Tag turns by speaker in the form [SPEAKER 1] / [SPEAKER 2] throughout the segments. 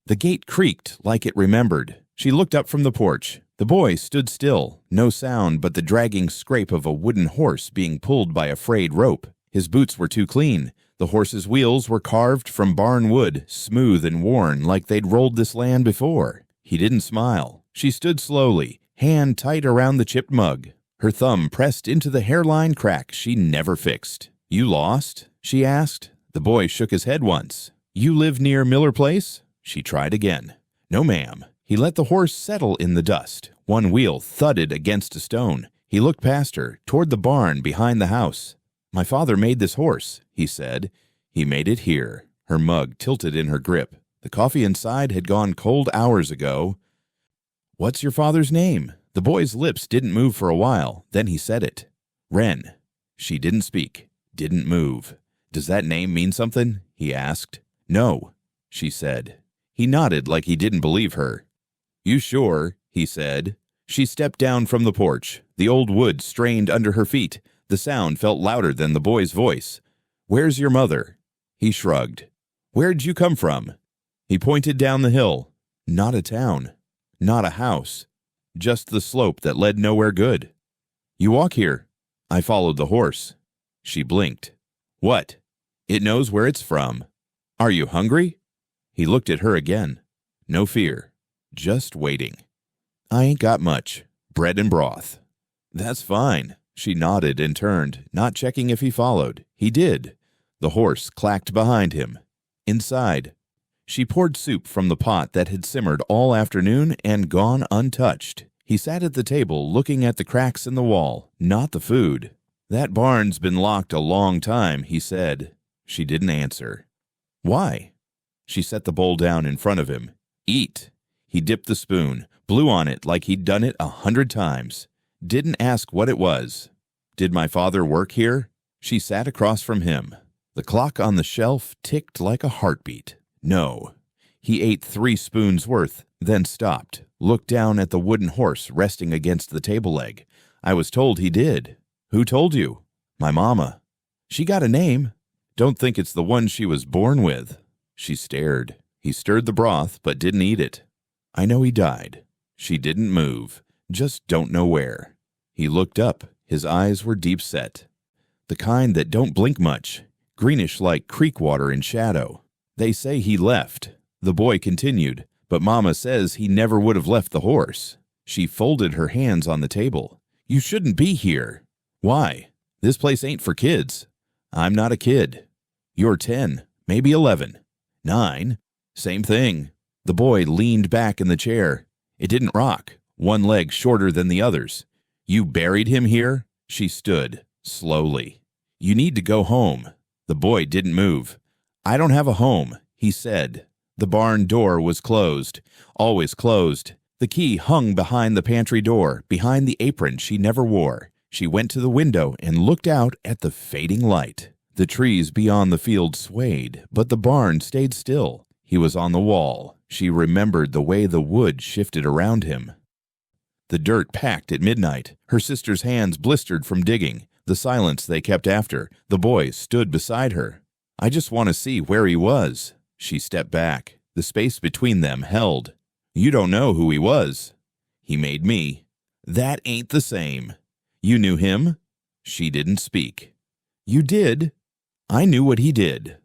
[SPEAKER 1] The gate creaked like it remembered. She looked up from the porch. The boy stood still, no sound but the dragging scrape of a wooden horse being pulled by a frayed rope. His boots were too clean. The horse's wheels were carved from barn wood, smooth and worn like they'd rolled this land before. He didn't smile. She stood slowly, hand tight around the chipped mug, her thumb pressed into the hairline crack she never fixed. "You lost?" she asked. The boy shook his head once. "You live near Miller Place?" She tried again. "No, ma'am." He let the horse settle in the dust. One wheel thudded against a stone. He looked past her, toward the barn behind the house. "My father made this horse," he said. "He made it here." Her mug tilted in her grip. The coffee inside had gone cold hours ago. "What's your father's name?" The boy's lips didn't move for a while. Then he said it. "Wren." She didn't speak, didn't move. "Does that name mean something?" he asked. "No," she said. He nodded like he didn't believe her. "You sure?" he said. She stepped down from the porch. The old wood strained under her feet. The sound felt louder than the boy's voice. "Where's your mother?" He shrugged. "Where'd you come from?" He pointed down the hill. Not a town. Not a house. Just the slope that led nowhere good. "You walk here." I followed the horse. She blinked. "What?" "It knows where it's from." "Are you hungry?" He looked at her again. No fear. Just waiting. "I ain't got much. Bread and broth." "That's fine." She nodded and turned, not checking if he followed. He did. The horse clacked behind him. Inside. She poured soup from the pot that had simmered all afternoon and gone untouched. He sat at the table looking at the cracks in the wall, not the food. "That barn's been locked a long time," he said. She didn't answer. "Why?" She set the bowl down in front of him. "Eat." He dipped the spoon, blew on it like he'd done it 100 times. Didn't ask what it was. "Did my father work here?" She sat across from him. The clock on the shelf ticked like a heartbeat. No. He ate 3 spoons worth, then stopped, looked down at the wooden horse resting against the table leg. "I was told he did." "Who told you?" "My mama." "She got a name." "Don't think it's the one she was born with." She stared. He stirred the broth, but didn't eat it. "I know he died." She didn't move. Just don't know where. He looked up. His eyes were deep set. The kind that don't blink much, greenish like creek water in shadow. "They say he left." The boy continued, "But Mama says he never would have left the horse." She folded her hands on the table. "You shouldn't be here." "Why?" "This place ain't for kids." "I'm not a kid." "You're 10, maybe 11. 9. Same thing." The boy leaned back in the chair. It didn't rock, one leg shorter than the others. "You buried him here?" She stood, slowly. "You need to go home." The boy didn't move. "I don't have a home," he said. The barn door was closed, always closed. The key hung behind the pantry door, behind the apron she never wore. She went to the window and looked out at the fading light. The trees beyond the field swayed, but the barn stayed still. He was on the wall. She remembered the way the wood shifted around him. The dirt packed at midnight. Her sister's hands blistered from digging. The silence they kept after. The boy stood beside her. "I just want to see where he was." She stepped back. The space between them held. "You don't know who he was." "He made me." "That ain't the same." "You knew him?" She didn't speak. "You did?" "I knew what he did."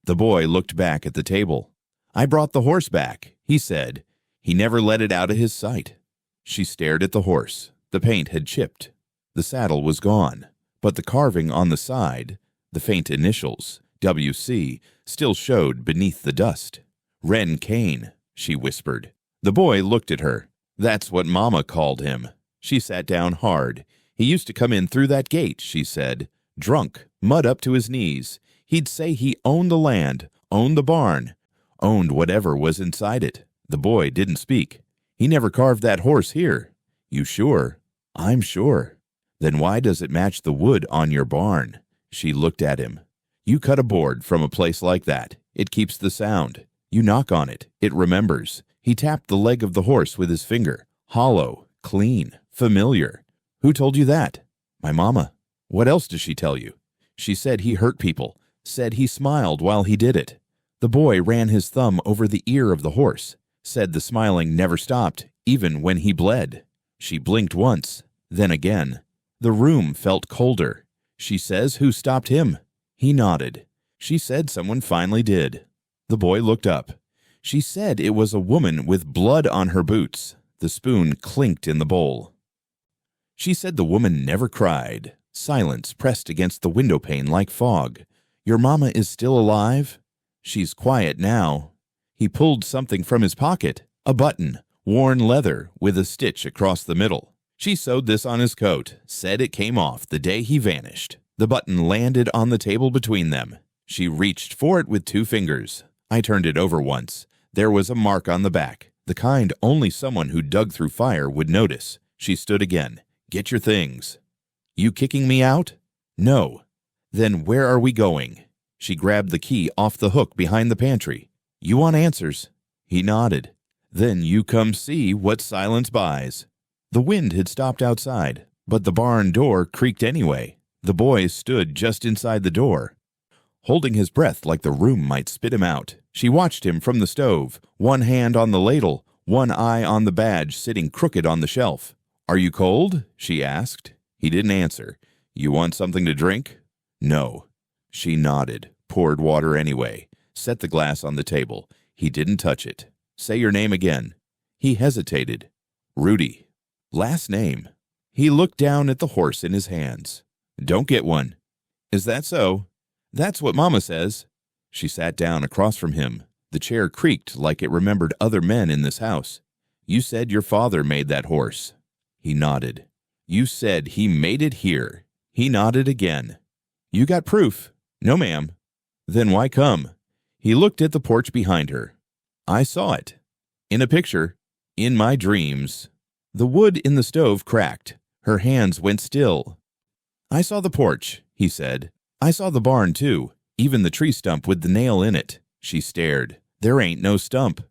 [SPEAKER 1] The boy looked back at the table. "I brought the horse back," he said. He never let it out of his sight. She stared at the horse. The paint had chipped. The saddle was gone, but the carving on the side, the faint initials, W.C., still showed beneath the dust. "Wren Kane," she whispered. The boy looked at her. "That's what Mama called him." She sat down hard. "He used to come in through that gate," she said. "Drunk, mud up to his knees. He'd say he owned the land, owned the barn, owned whatever was inside it." The boy didn't speak. "He never carved that horse here." "You sure?" "I'm sure." "Then why does it match the wood on your barn?" She looked at him. "You cut a board from a place like that. It keeps the sound. You knock on it. It remembers." He tapped the leg of the horse with his finger. "Hollow, clean, familiar." "Who told you that?" "My mama." "What else does she tell you?" "She said he hurt people. Said he smiled while he did it." The boy ran his thumb over the ear of the horse, said the smiling never stopped, even when he bled. She blinked once, then again. The room felt colder. She says, "Who stopped him?" He nodded. She said someone finally did. The boy looked up. She said it was a woman with blood on her boots. The spoon clinked in the bowl. She said the woman never cried. Silence pressed against the window pane like fog. "Your mama is still alive?" "She's quiet now." He pulled something from his pocket, a button, worn leather with a stitch across the middle. She sewed this on his coat, said it came off the day he vanished. The button landed on the table between them. She reached for it with 2 fingers. I turned it over once. There was a mark on the back, the kind only someone who dug through fire would notice. She stood again. "Get your things." "You kicking me out?" "No." "Then where are we going?" She grabbed the key off the hook behind the pantry. "You want answers?" He nodded. "Then you come see what silence buys." The wind had stopped outside, but the barn door creaked anyway. The boy stood just inside the door, holding his breath like the room might spit him out. She watched him from the stove, one hand on the ladle, one eye on the badge sitting crooked on the shelf. "Are you cold?" she asked. He didn't answer. "You want something to drink?" "No." She nodded, poured water anyway, set the glass on the table. He didn't touch it. "Say your name again." He hesitated. "Rudy." "Last name?" He looked down at the horse in his hands. "Don't get one." "Is that so?" "That's what Mama says." She sat down across from him. The chair creaked like it remembered other men in this house. "You said your father made that horse." He nodded. "You said he made it here." He nodded again. "You got proof?" "No, ma'am." "Then why come?" He looked at the porch behind her. "I saw it." "In a picture?" "In my dreams." The wood in the stove cracked. Her hands went still. "I saw the porch," he said. "I saw the barn, too, even the tree stump with the nail in it." She stared. "There ain't no stump."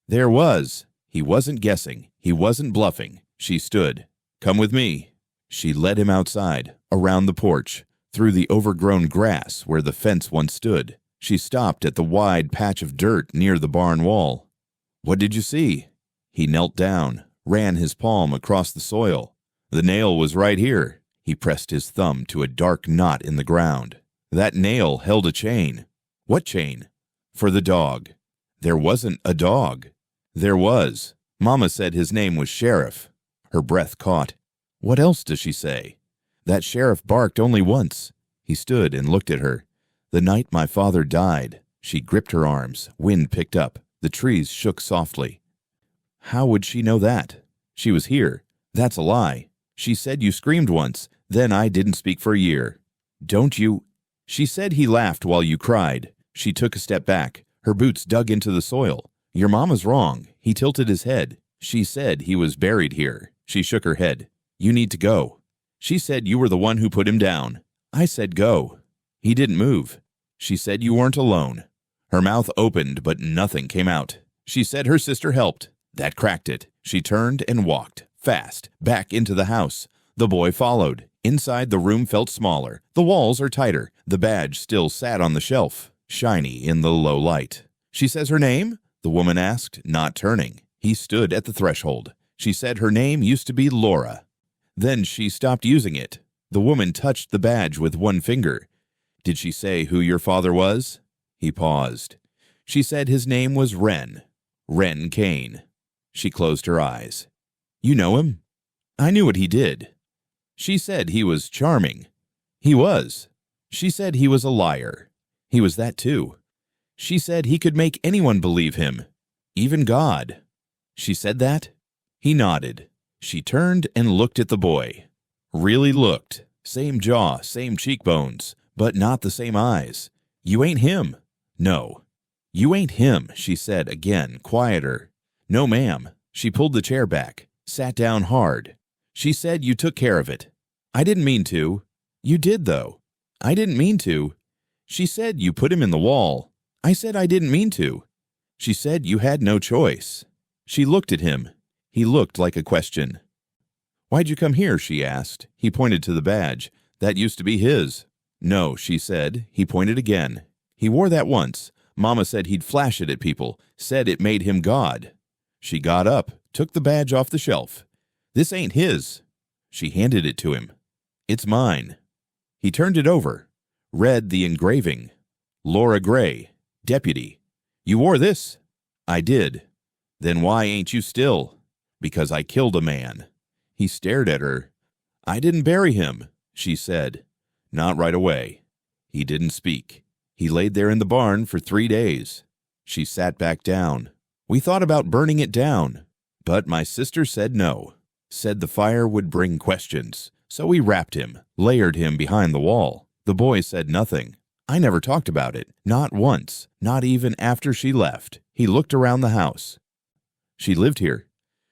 [SPEAKER 1] "There was." He wasn't guessing. He wasn't bluffing. She stood. "Come with me." She led him outside, around the porch, through the overgrown grass where the fence once stood. She stopped at the wide patch of dirt near the barn wall. "What did you see?" He knelt down, ran his palm across the soil. "The nail was right here." He pressed his thumb to a dark knot in the ground. "That nail held a chain." "What chain?" "For the dog." "There wasn't a dog." "There was. Mama said his name was Sheriff." Her breath caught. "What else does she say?" "That Sheriff barked only once." He stood and looked at her. "The night my father died." She gripped her arms. Wind picked up. The trees shook softly. "How would she know that?" "She was here." "That's a lie." "She said you screamed once. Then I didn't speak for a year." "Don't you—" "She said he laughed while you cried." She took a step back. Her boots dug into the soil. "Your mama's wrong." He tilted his head. "She said he was buried here." She shook her head. "You need to go." "She said you were the one who put him down." "I said go." He didn't move. "She said you weren't alone." Her mouth opened, but nothing came out. "She said her sister helped." That cracked it. She turned and walked, fast, back into the house. The boy followed. Inside, the room felt smaller. The walls are tighter. The badge still sat on the shelf, shiny in the low light. "She says her name?" the woman asked, not turning. He stood at the threshold. "She said her name used to be Laura. Then she stopped using it." The woman touched the badge with one finger. "Did she say who your father was?" He paused. "She said his name was Wren. Wren Kane." She closed her eyes. "You know him?" "I knew what he did." "She said he was charming." "He was." "She said he was a liar." "He was that too." "She said he could make anyone believe him, even God." "She said that?" He nodded. She turned and looked at the boy. Really looked. Same jaw, same cheekbones, but not the same eyes. "You ain't him." "No." "You ain't him," she said again, quieter. "No, ma'am." She pulled the chair back, sat down hard. "She said you took care of it." "I didn't mean to." "You did, though." "I didn't mean to." "She said you put him in the wall." "I said I didn't mean to." "She said you had no choice." She looked at him. He looked like a question. "Why'd you come here?" she asked. He pointed to the badge. "That used to be his." "No," she said. He pointed again. "He wore that once, Mama said he'd flash it at people, said it made him God. She got up, took the badge off the shelf. This ain't his. She handed it to him. It's mine. He turned it over, read the engraving. Laura Gray, deputy. You wore this? I did. Then why ain't you still? Because I killed a man. He stared at her. I didn't bury him, she said. Not right away. He didn't speak. He laid there in the barn for 3 days. She sat back down. We thought about burning it down, but my sister said no. Said the fire would bring questions. So we wrapped him, layered him behind the wall. The boy said nothing. I never talked about it, not once, not even after she left. He looked around the house. She lived here.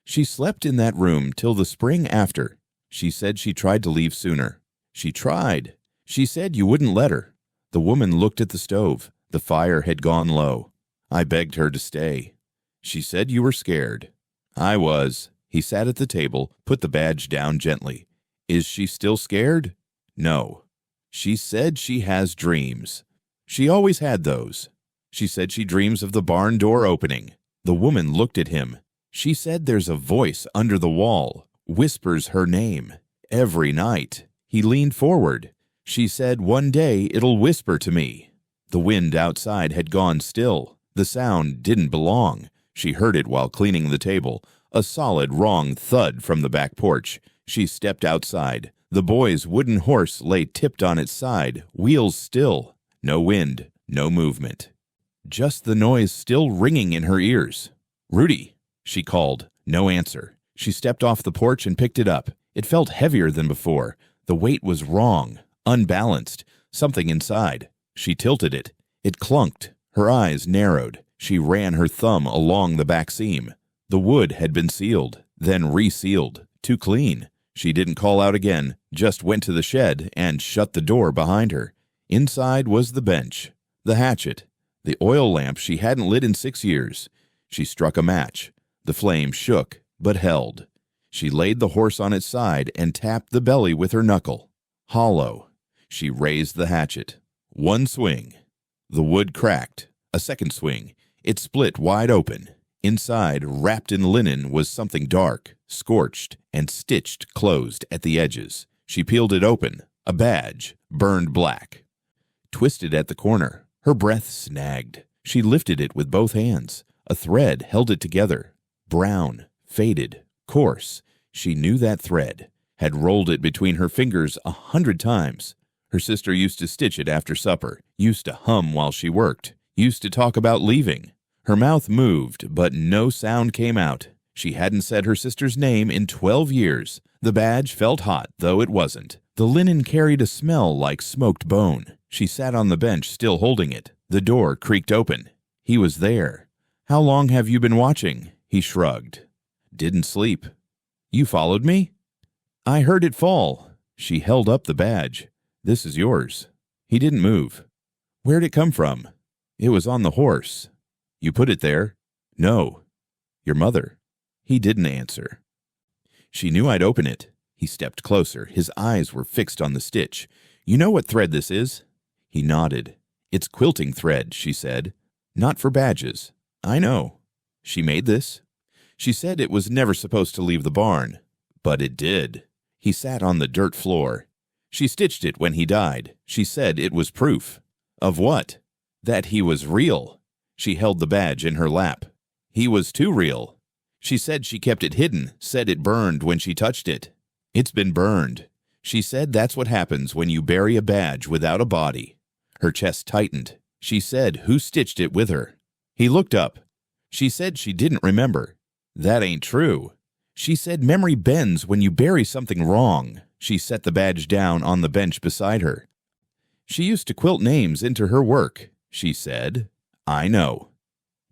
[SPEAKER 1] She slept in that room till the spring after. She said she tried to leave sooner. She tried. She said you wouldn't let her. The woman looked at the stove. The fire had gone low. I begged her to stay. She said you were scared. I was. He sat at the table, put the badge down gently. Is she still scared? No. She said she has dreams. She always had those. She said she dreams of the barn door opening. The woman looked at him. She said there's a voice under the wall, whispers her name. Every night. He leaned forward. She said one day it'll whisper to me. The wind outside had gone still. The sound didn't belong. She heard it while cleaning the table. A solid, wrong thud from the back porch. She stepped outside. The boy's wooden horse lay tipped on its side, wheels still. No wind, no movement. Just the noise still ringing in her ears. Rudy, she called. No answer. She stepped off the porch and picked it up. It felt heavier than before. The weight was wrong, unbalanced, something inside. She tilted it. It clunked. Her eyes narrowed. She ran her thumb along the back seam. The wood had been sealed, then resealed, too clean. She didn't call out again, just went to the shed and shut the door behind her. Inside was the bench, the hatchet, the oil lamp she hadn't lit in 6 years. She struck a match. The flame shook, but held. She laid the horse on its side and tapped the belly with her knuckle. Hollow. She raised the hatchet. One swing. The wood cracked. A second swing. It split wide open. Inside, wrapped in linen, was something dark, scorched, and stitched closed at the edges. She peeled it open. A badge, burned black. Twisted at the corner. Her breath snagged. She lifted it with both hands. A thread held it together. Brown, faded, coarse. She knew that thread. Had rolled it between her fingers 100 times. Her sister used to stitch it after supper. Used to hum while she worked. Used to talk about leaving. Her mouth moved, but no sound came out. She hadn't said her sister's name in 12 years. The badge felt hot, though it wasn't. The linen carried a smell like smoked bone. She sat on the bench, still holding it. The door creaked open. He was there. How long have you been watching? He shrugged. Didn't sleep. You followed me? I heard it fall. She held up the badge. This is yours. He didn't move. Where'd it come from? It was on the horse. You put it there? No. Your mother. He didn't answer. She knew I'd open it. He stepped closer. His eyes were fixed on the stitch. You know what thread this is? He nodded. It's quilting thread, she said. Not for badges. I know. She made this. She said it was never supposed to leave the barn. But it did. He sat on the dirt floor. She stitched it when he died. She said it was proof. Of what? That he was real. She held the badge in her lap. He was too real. She said she kept it hidden, said it burned when she touched it. It's been burned. She said that's what happens when you bury a badge without a body. Her chest tightened. She said who stitched it with her. He looked up. She said she didn't remember. That ain't true. She said memory bends when you bury something wrong. She set the badge down on the bench beside her. She used to quilt names into her work, she said. I know.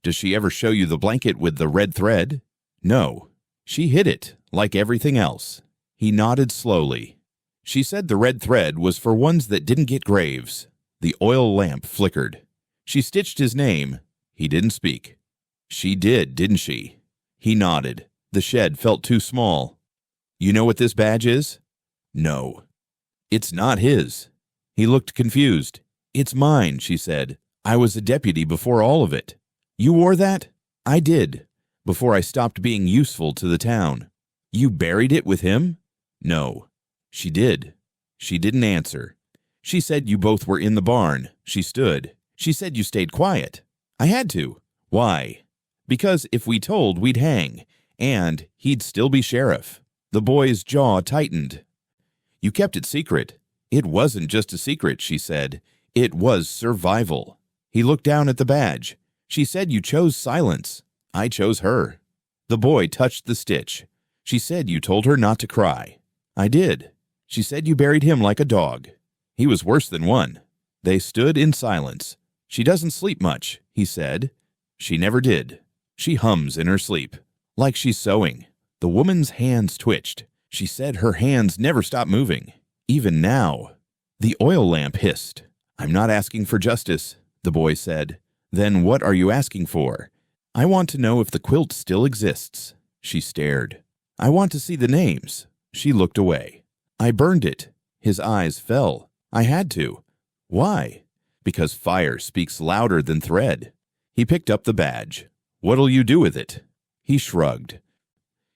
[SPEAKER 1] Does she ever show you the blanket with the red thread? No. She hid it, like everything else. He nodded slowly. She said the red thread was for ones that didn't get graves. The oil lamp flickered. She stitched his name. He didn't speak. She did, didn't she? He nodded. The shed felt too small. You know what this badge is? No. It's not his. He looked confused. It's mine, she said. I was a deputy before all of it. You wore that? I did, before I stopped being useful to the town. You buried it with him? No. She did. She didn't answer. She said you both were in the barn. She stood. She said you stayed quiet. I had to. Why? Because if we told, we'd hang, and he'd still be sheriff. The boy's jaw tightened. You kept it secret. It wasn't just a secret, she said. It was survival. He looked down at the badge. She said you chose silence. I chose her. The boy touched the stitch. She said you told her not to cry. I did. She said you buried him like a dog. He was worse than one. They stood in silence. She doesn't sleep much, he said. She never did. She hums in her sleep, like she's sewing. The woman's hands twitched. She said her hands never stop moving, even now. The oil lamp hissed. I'm not asking for justice, the boy said. Then what are you asking for? I want to know if the quilt still exists. She stared. I want to see the names. She looked away. I burned it. His eyes fell. I had to. Why? Because fire speaks louder than thread. He picked up the badge. What'll you do with it? He shrugged.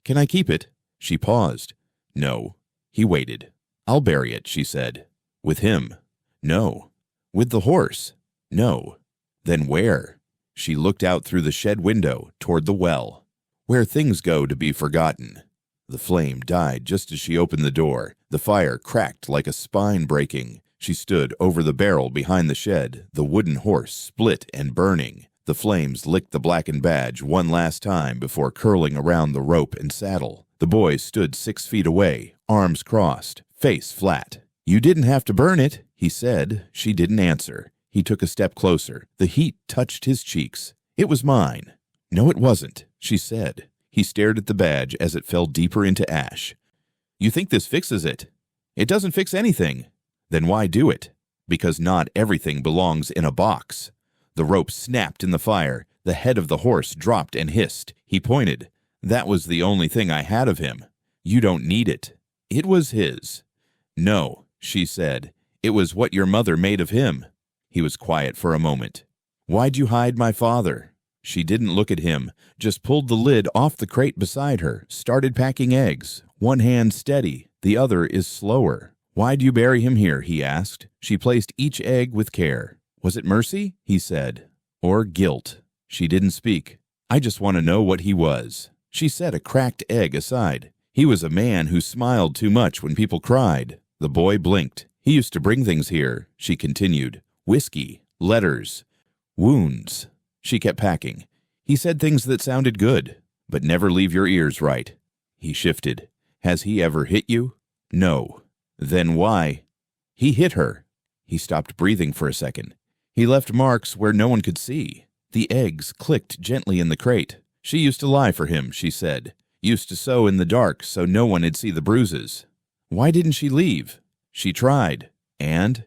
[SPEAKER 1] Can I keep it? She paused. No. He waited. I'll bury it, she said. With him? No. With the horse? No. Then where? She looked out through the shed window toward the well, where things go to be forgotten. The flame died just as she opened the door. The fire cracked like a spine breaking. She stood over the barrel behind the shed, the wooden horse split and burning. The flames licked the blackened badge one last time before curling around the rope and saddle. The boy stood 6 feet away, arms crossed, face flat. You didn't have to burn it, he said. She didn't answer. He took a step closer. The heat touched his cheeks. It was mine. No, it wasn't, she said. He stared at the badge as it fell deeper into ash. You think this fixes it? It doesn't fix anything. Then why do it? Because not everything belongs in a box. The rope snapped in the fire. The head of the horse dropped and hissed. He pointed. That was the only thing I had of him. You don't need it. It was his. No, she said. It was what your mother made of him. He was quiet for a moment. Why'd you hide my father? She didn't look at him, just pulled the lid off the crate beside her, started packing eggs. One hand steady, the other is slower. Why'd you bury him here? He asked. She placed each egg with care. Was it mercy? He said. Or guilt? She didn't speak. I just want to know what he was. She set a cracked egg aside. He was a man who smiled too much when people cried. The boy blinked. He used to bring things here, she continued. Whiskey, letters, wounds. She kept packing. He said things that sounded good, but never leave your ears right. He shifted. Has he ever hit you? No. Then why? He hit her. He stopped breathing for a second. He left marks where no one could see. The eggs clicked gently in the crate. She used to lie for him, she said. Used to sew in the dark so no one would see the bruises. Why didn't she leave? She tried. And?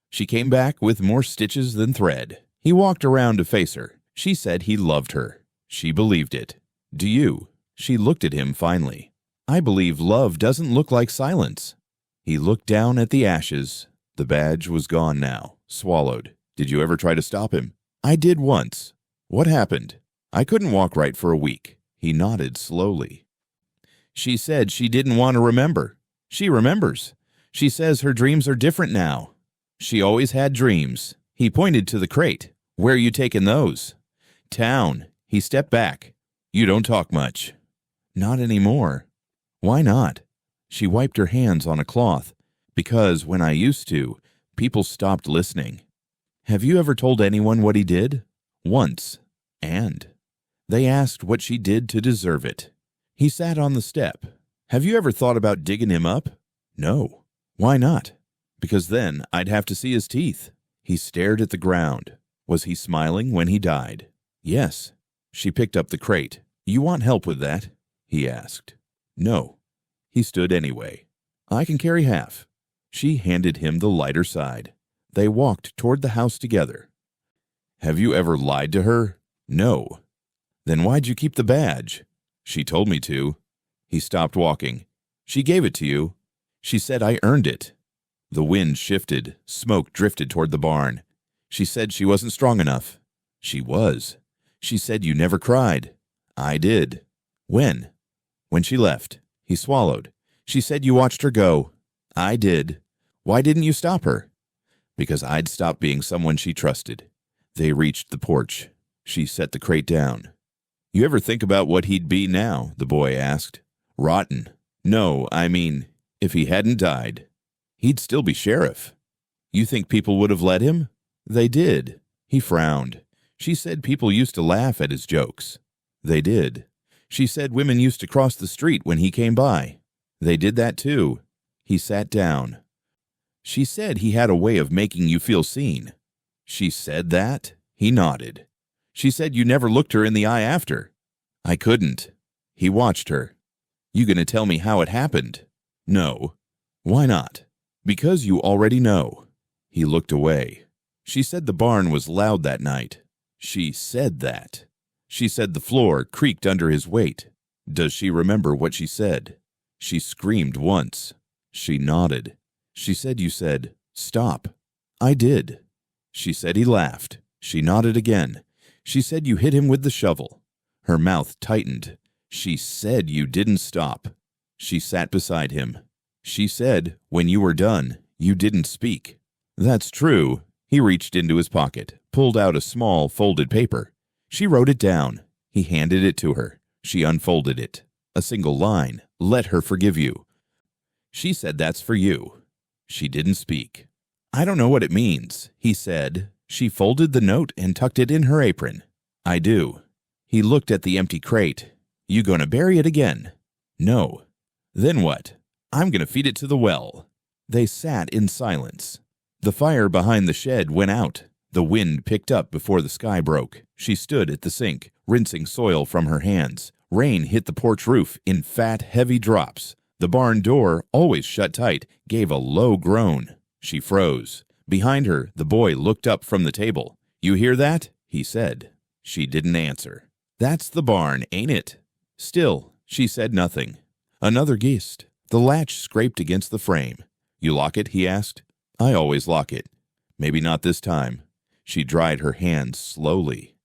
[SPEAKER 1] She came back with more stitches than thread. He walked around to face her. She said he loved her. She believed it. Do you? She looked at him finally. I believe love doesn't look like silence. He looked down at the ashes. The badge was gone now, swallowed. Did you ever try to stop him? I did once. What happened? I couldn't walk right for a week. He nodded slowly. She said she didn't want to remember. She remembers. She says her dreams are different now. She always had dreams. He pointed to the crate. Where you taking those? Town. He stepped back. You don't talk much. Not anymore. Why not? She wiped her hands on a cloth. Because when I used to, people stopped listening. Have you ever told anyone what he did? Once. And they asked what she did to deserve it. He sat on the step. Have you ever thought about digging him up? No. Why not? Because then I'd have to see his teeth. He stared at the ground. Was he smiling when he died? Yes. She picked up the crate. You want help with that? He asked. No. He stood anyway. I can carry half. She handed him the lighter side. They walked toward the house together. Have you ever lied to her? No. Then why'd you keep the badge? She told me to. He stopped walking. She gave it to you. She said I earned it. The wind shifted. Smoke drifted toward the barn. She said she wasn't strong enough. She was. She said you never cried. I did. When? When she left. He swallowed. She said you watched her go. I did. Why didn't you stop her? Because I'd stopped being someone she trusted. They reached the porch. She set the crate down. You ever think about what he'd be now? The boy asked. Rotten. No, I mean, if he hadn't died. He'd still be sheriff. You think people would have let him? They did. He frowned. She said people used to laugh at his jokes. They did. She said women used to cross the street when he came by. They did that too. He sat down. She said he had a way of making you feel seen. She said that? He nodded. She said you never looked her in the eye after. I couldn't. He watched her. You gonna tell me how it happened? No. Why not? Because you already know. He looked away. She said the barn was loud that night. She said that. She said the floor creaked under his weight. Does she remember what she said? She screamed once. She nodded. She said you said, stop. I did. She said he laughed. She nodded again. She said you hit him with the shovel. Her mouth tightened. She said you didn't stop. She sat beside him. She said, when you were done, you didn't speak. That's true. He reached into his pocket, pulled out a small folded paper. She wrote it down. He handed it to her. She unfolded it. A single line. Let her forgive you. She said that's for you. She didn't speak. I don't know what it means, he said. She folded the note and tucked it in her apron. I do. He looked at the empty crate. You gonna bury it again? No. Then what? I'm gonna feed it to the well. They sat in silence. The fire behind the shed went out. The wind picked up before the sky broke. She stood at the sink, rinsing soil from her hands. Rain hit the porch roof in fat, heavy drops. The barn door, always shut tight, gave a low groan. She froze. Behind her, the boy looked up from the table. You hear that? He said. She didn't answer. That's the barn, ain't it? Still, she said nothing. Another gist. The latch scraped against the frame. You lock it? He asked. I always lock it. Maybe not this time. She dried her hands slowly.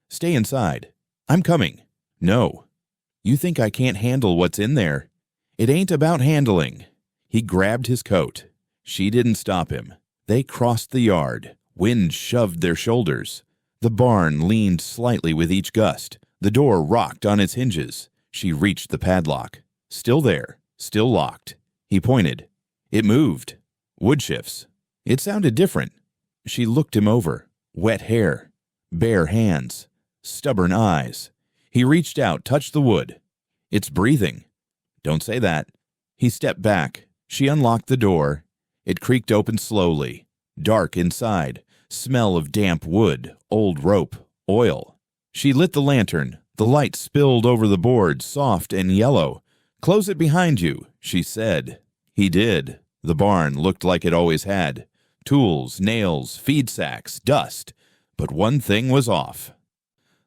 [SPEAKER 1] Stay inside. I'm coming. No. You think I can't handle what's in there? It ain't about handling. He grabbed his coat. She didn't stop him. They crossed the yard. Wind shoved their shoulders. The barn leaned slightly with each gust. The door rocked on its hinges. She reached the padlock. Still there. Still locked. He pointed. It moved. Wood shifts. It sounded different. She looked him over. Wet hair. Bare hands. Stubborn eyes. He reached out, touched the wood. It's breathing. Don't say that. He stepped back. She unlocked the door. It creaked open slowly. Dark inside. Smell of damp wood, old rope, oil. She lit the lantern. The light spilled over the board, soft and yellow. Close it behind you, she said. He did. The barn looked like it always had. Tools, nails, feed sacks, dust. But one thing was off.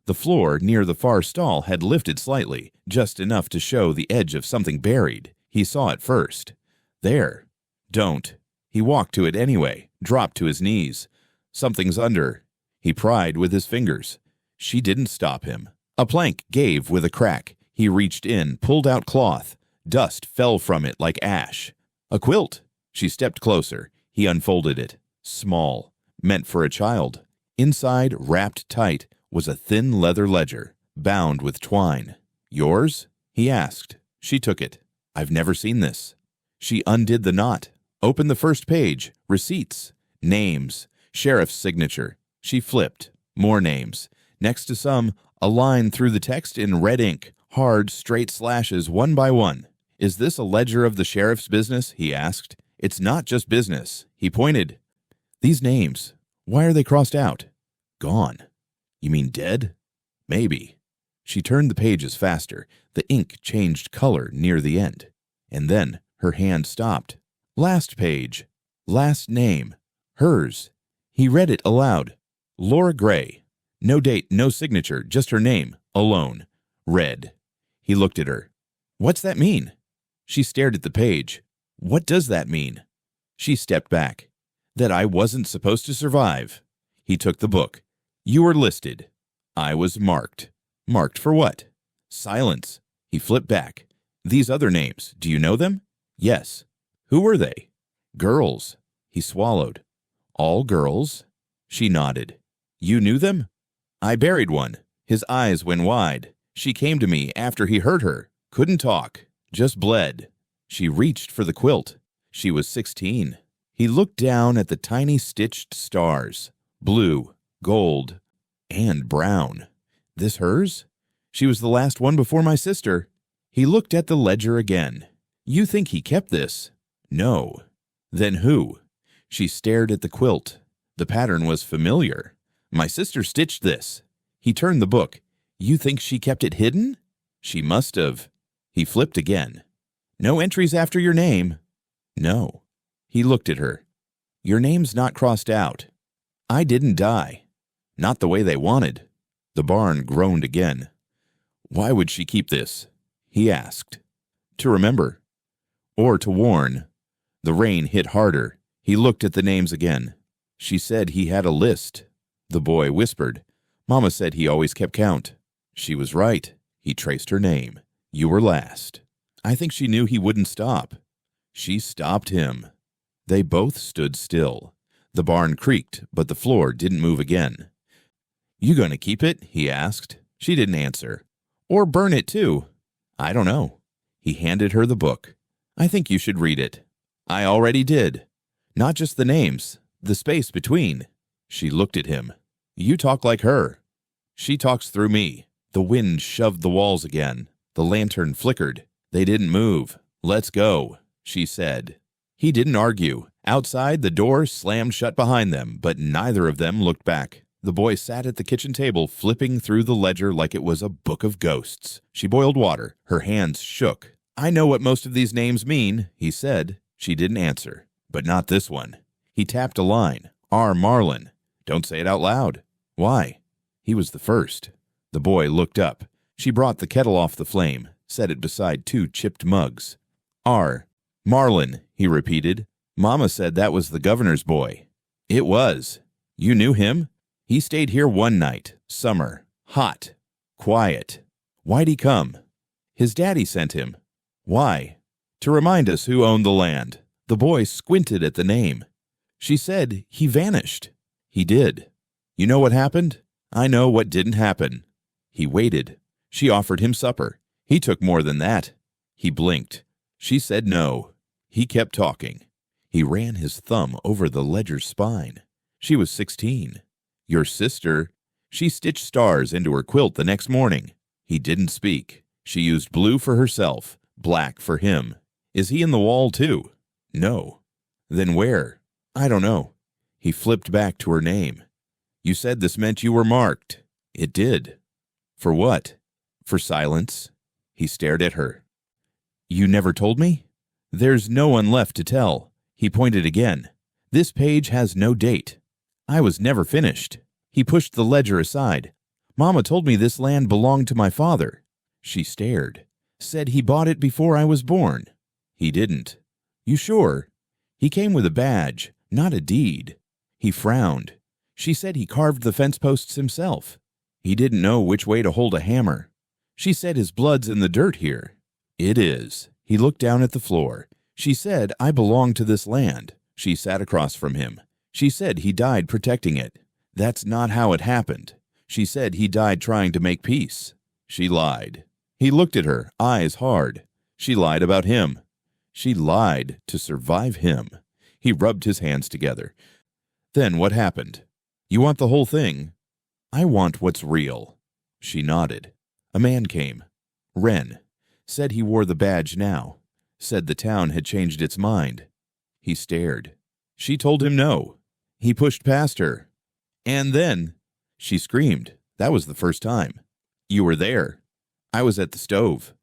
[SPEAKER 1] The floor near the far stall had lifted slightly, just enough to show the edge of something buried. He saw it first. There. Don't. He walked to it anyway, dropped to his knees. Something's under. He pried with his fingers. She didn't stop him. A plank gave with a crack. He reached in, pulled out cloth. Dust fell from it like ash. A quilt. She stepped closer. He unfolded it. Small. Meant for a child. Inside, wrapped tight, was a thin leather ledger, bound with twine. Yours? He asked. She took it. I've never seen this. She undid the knot. Opened the first page. Receipts. Names. Sheriff's signature. She flipped. More names. Next to some, a line through the text in red ink. Hard, straight slashes one by one. Is this a ledger of the sheriff's business? He asked. It's not just business. He pointed. These names. Why are they crossed out? Gone. You mean dead? Maybe. She turned the pages faster. The ink changed color near the end. And then her hand stopped. Last page. Last name. Hers. He read it aloud. Laura Gray. No date, no signature, just her name. Alone. Read. He looked at her. What's that mean? She stared at the page. What does that mean? She stepped back. That I wasn't supposed to survive. He took the book. You were listed. I was marked. Marked for what? Silence. He flipped back. These other names, do you know them? Yes. Who were they? Girls. He swallowed. All girls? She nodded. You knew them? I buried one. His eyes went wide. She came to me after he hurt her. Couldn't talk. Just bled. She reached for the quilt. She was 16. He looked down at the tiny stitched stars. Blue, gold, and brown. This hers? She was the last one before my sister. He looked at the ledger again. You think he kept this? No. Then who? She stared at the quilt. The pattern was familiar. My sister stitched this. He turned the book. You think she kept it hidden? She must have. He flipped again. No entries after your name. No. He looked at her. Your name's not crossed out. I didn't die. Not the way they wanted. The barn groaned again. Why would she keep this? He asked. To remember. Or to warn. The rain hit harder. He looked at the names again. She said he had a list. The boy whispered. Mama said he always kept count. She was right. He traced her name. You were last. I think she knew he wouldn't stop. She stopped him. They both stood still. The barn creaked, but the floor didn't move again. You gonna keep it? He asked. She didn't answer. Or burn it too. I don't know. He handed her the book. I think you should read it. I already did. Not just the names, the space between. She looked at him. You talk like her. She talks through me. The wind shoved the walls again. The lantern flickered. They didn't move. Let's go, she said. He didn't argue. Outside, the door slammed shut behind them, but neither of them looked back. The boy sat at the kitchen table, flipping through the ledger like it was a book of ghosts. She boiled water. Her hands shook. I know what most of these names mean, he said. She didn't answer. But not this one. He tapped a line. R. Marlin. Don't say it out loud. Why? He was the first. The boy looked up. She brought the kettle off the flame, set it beside 2 chipped mugs. R. Marlin, he repeated. Mama said that was the governor's boy. It was. You knew him? He stayed here one night, summer, hot, quiet. Why'd he come? His daddy sent him. Why? To remind us who owned the land. The boy squinted at the name. She said he vanished. He did. You know what happened? I know what didn't happen. He waited. She offered him supper. He took more than that. He blinked. She said no. He kept talking. He ran his thumb over the ledger's spine. She was 16. Your sister. She stitched stars into her quilt the next morning. He didn't speak. She used blue for herself, black for him. Is he in the wall too? No. Then where? I don't know. He flipped back to her name. You said this meant you were marked. It did. For what? For silence. He stared at her. You never told me? There's no one left to tell. He pointed again. This page has no date. I was never finished. He pushed the ledger aside. Mama told me this land belonged to my father. She stared. Said he bought it before I was born. He didn't. You sure? He came with a badge, not a deed. He frowned. She said he carved the fence posts himself. He didn't know which way to hold a hammer. She said his blood's in the dirt here. It is. He looked down at the floor. She said I belong to this land. She sat across from him. She said he died protecting it. That's not how it happened. She said he died trying to make peace. She lied. He looked at her, eyes hard. She lied about him. She lied to survive him. He rubbed his hands together. Then what happened? You want the whole thing? I want what's real. She nodded. A man came. Wren. Said he wore the badge now. Said the town had changed its mind. He stared. She told him no. He pushed past her. And then, she screamed. That was the first time. You were there. I was at the stove.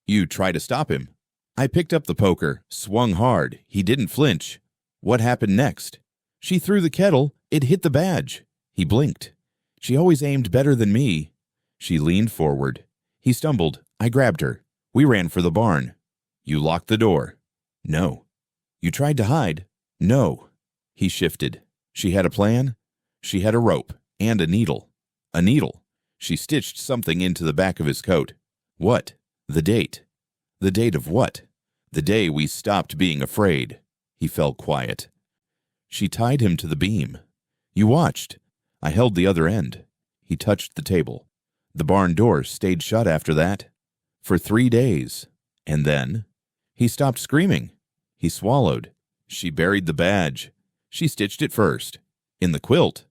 [SPEAKER 1] You tried to stop him. I picked up the poker, swung hard. He didn't flinch. What happened next? She threw the kettle. It hit the badge. He blinked. She always aimed better than me. She leaned forward. He stumbled. I grabbed her. We ran for the barn. You locked the door. No. You tried to hide. No. He shifted. She had a plan? She had a rope and a needle. A needle. She stitched something into the back of his coat. What? The date. The date of what? The day we stopped being afraid. He fell quiet. She tied him to the beam. You watched. I held the other end. He touched the table. The barn door stayed shut after that. For 3 days. And then? He stopped screaming. He swallowed. She buried the badge. She stitched it first. In the quilt.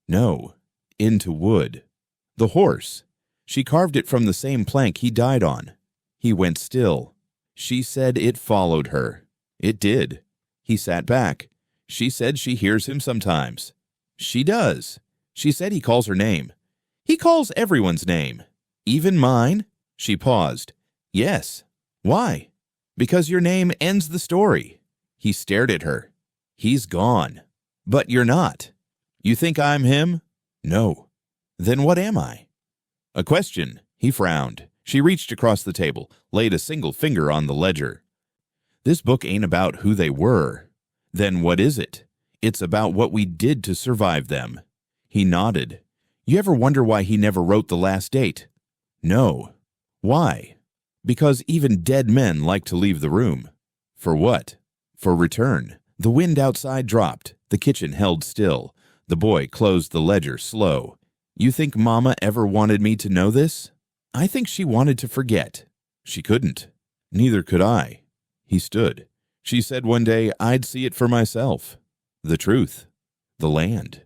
[SPEAKER 1] No. Into wood. The horse. She carved it from the same plank he died on. He went still. She said it followed her. It did. He sat back. She said she hears him sometimes. She does. She said he calls her name. He calls everyone's name. Even mine? She paused. Yes. Why? Because your name ends the story. He stared at her. He's gone. But you're not. You think I'm him? No. Then what am I? A question. He frowned. She reached across the table, laid a single finger on the ledger. This book ain't about who they were. Then what is it? It's about what we did to survive them. He nodded. You ever wonder why he never wrote the last date? No. Why? Because even dead men like to leave the room. For what? For return. The wind outside dropped. The kitchen held still. The boy closed the ledger slow. You think Mama ever wanted me to know this? I think she wanted to forget. She couldn't. Neither could I. He stood. She said one day I'd see it for myself. The truth. The land.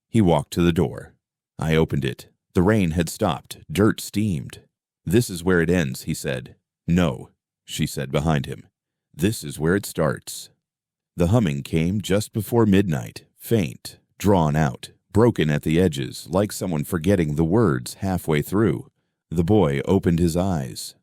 [SPEAKER 1] He walked to the door. I opened it. The rain had stopped. Dirt steamed. This is where it ends, he said. No, she said behind him. This is where it starts. The humming came just before midnight, faint, drawn out, broken at the edges, like someone forgetting the words halfway through. The boy opened his eyes.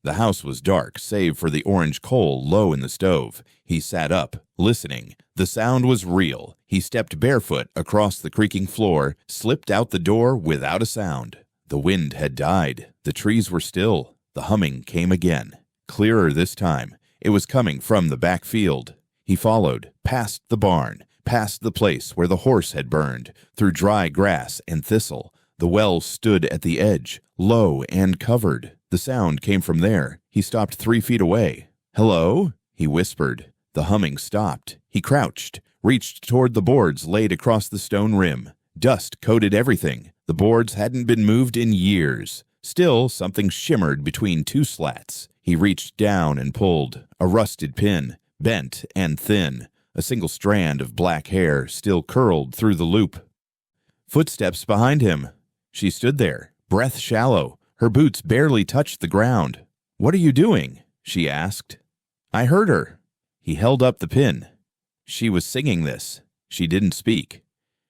[SPEAKER 1] The house was dark, save for the orange coal low in the stove. He sat up, listening. The sound was real. He stepped barefoot across the creaking floor, slipped out the door without a sound. The wind had died. The trees were still. The humming came again. Clearer this time. It was coming from the back field. He followed, past the barn, past the place where the horse had burned, through dry grass and thistle. The well stood at the edge, low and covered. The sound came from there. He stopped 3 feet away. Hello? He whispered. The humming stopped. He crouched, reached toward the boards laid across the stone rim. Dust coated everything. The boards hadn't been moved in years. Still, something shimmered between 2 slats. He reached down and pulled. A rusted pin, bent and thin. A single strand of black hair still curled through the loop. Footsteps behind him. She stood there, breath shallow. Her boots barely touched the ground. What are you doing? She asked. I heard her. He held up the pin. She was singing this. She didn't speak.